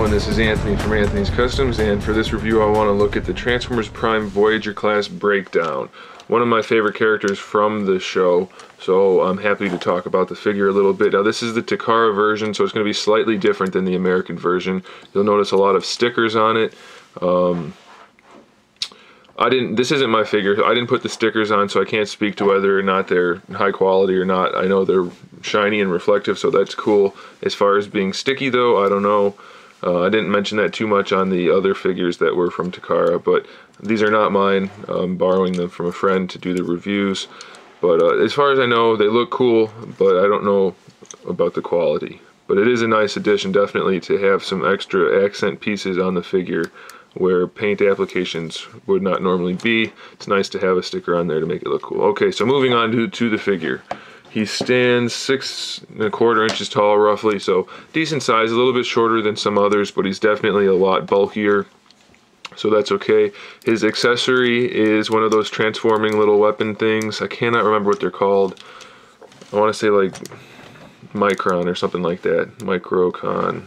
everyone, this is Anthony from Anthony's Customs, and for this review I want to look at the Transformers Prime Voyager class breakdown. One of my favorite characters from the show, so I'm happy to talk about the figure a little bit. Now this is the Takara version, so it's going to be slightly different than the American version. You'll notice a lot of stickers on it. This isn't my figure. I didn't put the stickers on, so I can't speak to whether or not they're high quality or not. I know they're shiny and reflective, so that's cool. As far as being sticky though, I don't know. I didn't mention that too much on the other figures that were from Takara, but these are not mine. I'm borrowing them from a friend to do the reviews. But as far as I know, they look cool, but I don't know about the quality. But it is a nice addition, definitely, to have some extra accent pieces on the figure where paint applications would not normally be. It's nice to have a sticker on there to make it look cool. Okay, so moving on to the figure. He stands 6 1/4 inches tall, roughly, so decent size, a little bit shorter than some others, but he's definitely a lot bulkier, so that's okay. His accessory is one of those transforming little weapon things. I cannot remember what they're called. I want to say like Micron or something like that. Microcon.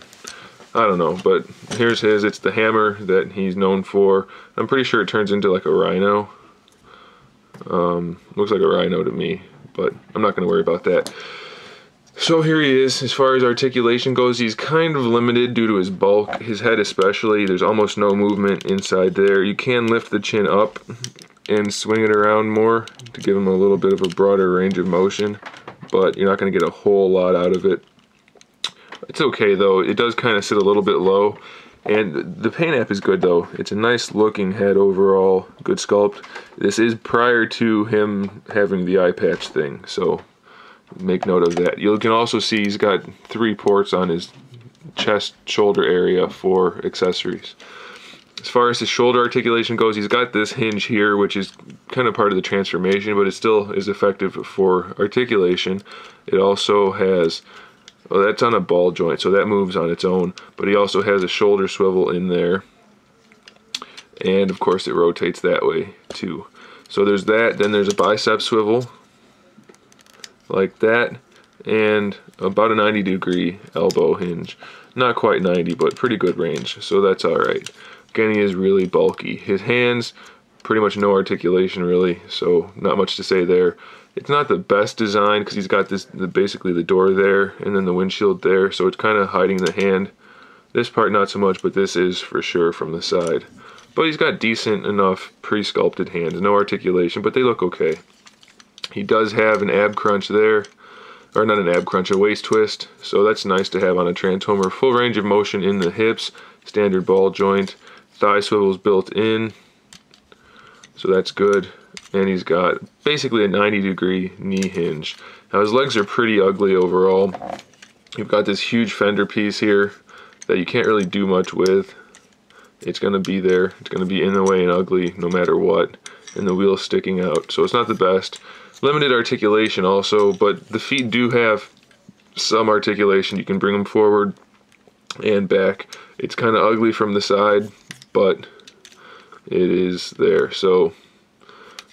I don't know, but here's his. It's the hammer that he's known for. I'm pretty sure it turns into like a rhino. Looks like a rhino to me, but I'm not going to worry about that. So here he is. As far as articulation goes, he's kind of limited due to his bulk. His head especially, there's almost no movement inside there. You can lift the chin up and swing it around more to give him a little bit of a broader range of motion, but you're not going to get a whole lot out of it. It's okay though, it does kind of sit a little bit low, and the paint app is good though. It's a nice looking head overall, good sculpt. This is prior to him having the eye patch thing, so make note of that. You can also see he's got 3 ports on his chest shoulder area for accessories. As far as his shoulder articulation goes, he's got this hinge here, which is kind of part of the transformation, but it still is effective for articulation. It also has, well, that's on a ball joint, so that moves on its own, but he also has a shoulder swivel in there, and of course it rotates that way too. So there's that. Then there's a bicep swivel like that, and about a 90-degree elbow hinge. Not quite 90, but pretty good range, so that's alright. Again, he is really bulky. His hands, pretty much no articulation really, so not much to say there. It's not the best design because he's got this, basically the door there and then the windshield there, so it's kind of hiding the hand. This part not so much, but this is for sure from the side. But he's got decent enough pre-sculpted hands, no articulation, but they look okay. He does have an ab crunch there, or not an ab crunch, a waist twist, so that's nice to have on a Transformer. Full range of motion in the hips, standard ball joint, thigh swivels built in, so that's good. And he's got basically a 90-degree knee hinge. Now his legs are pretty ugly overall. You've got this huge fender piece here that you can't really do much with. It's going to be there. It's going to be in the way and ugly no matter what. And the wheel's sticking out, so it's not the best. Limited articulation also, but the feet do have some articulation. You can bring them forward and back. It's kind of ugly from the side, but it is there. So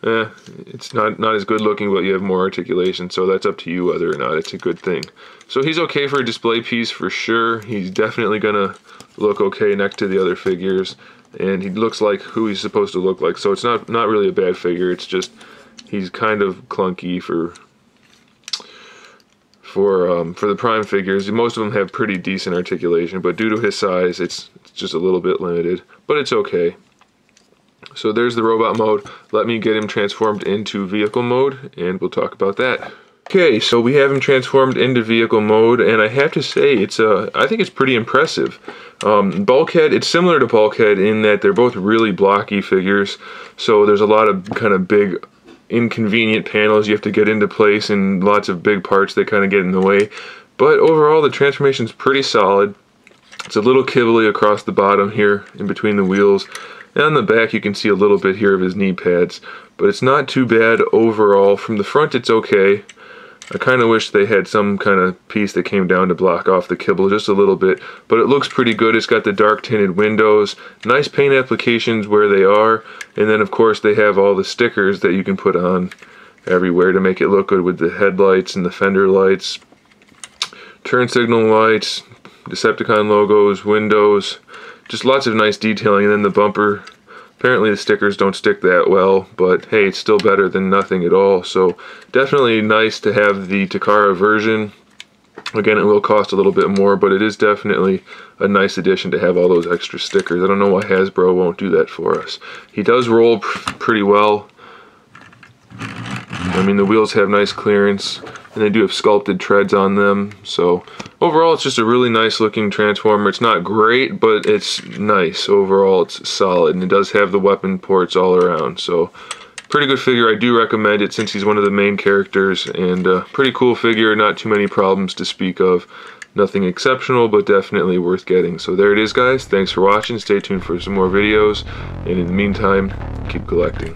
it's not as good looking, but you have more articulation, so that's up to you whether or not it's a good thing. So he's okay for a display piece for sure. He's definitely gonna look okay next to the other figures, and he looks like who he's supposed to look like, so it's not really a bad figure. It's just he's kind of clunky for the Prime figures. Most of them have pretty decent articulation, but due to his size it's just a little bit limited, but it's okay. So there's the robot mode. Let me get him transformed into vehicle mode, and we'll talk about that. Okay, so we have him transformed into vehicle mode, and I have to say, I think it's pretty impressive. Bulkhead, it's similar to Bulkhead in that they're both really blocky figures, so there's a lot of kind of big, inconvenient panels you have to get into place, and lots of big parts that kind of get in the way. But overall, the transformation's pretty solid. It's a little kibbly across the bottom here, in between the wheels. And on the back you can see a little bit here of his knee pads, but it's not too bad overall. From the front it's okay. I kind of wish they had some kind of piece that came down to block off the kibble just a little bit, but it looks pretty good. It's got the dark tinted windows, nice paint applications where they are, and then of course they have all the stickers that you can put on everywhere to make it look good with the headlights and the fender lights, turn signal lights, Decepticon logos, windows, just lots of nice detailing. And then the bumper, apparently the stickers don't stick that well, but hey, it's still better than nothing at all. So definitely nice to have the Takara version. Again, it will cost a little bit more, but it is definitely a nice addition to have all those extra stickers. I don't know why Hasbro won't do that for us. He does roll pretty well. I mean, the wheels have nice clearance, and they do have sculpted treads on them. So overall, it's just a really nice looking Transformer. It's not great, but it's nice. Overall, it's solid, and it does have the weapon ports all around. So pretty good figure. I do recommend it since he's one of the main characters, and pretty cool figure. Not too many problems to speak of. Nothing exceptional, but definitely worth getting. So there it is, guys. Thanks for watching. Stay tuned for some more videos, and in the meantime, keep collecting.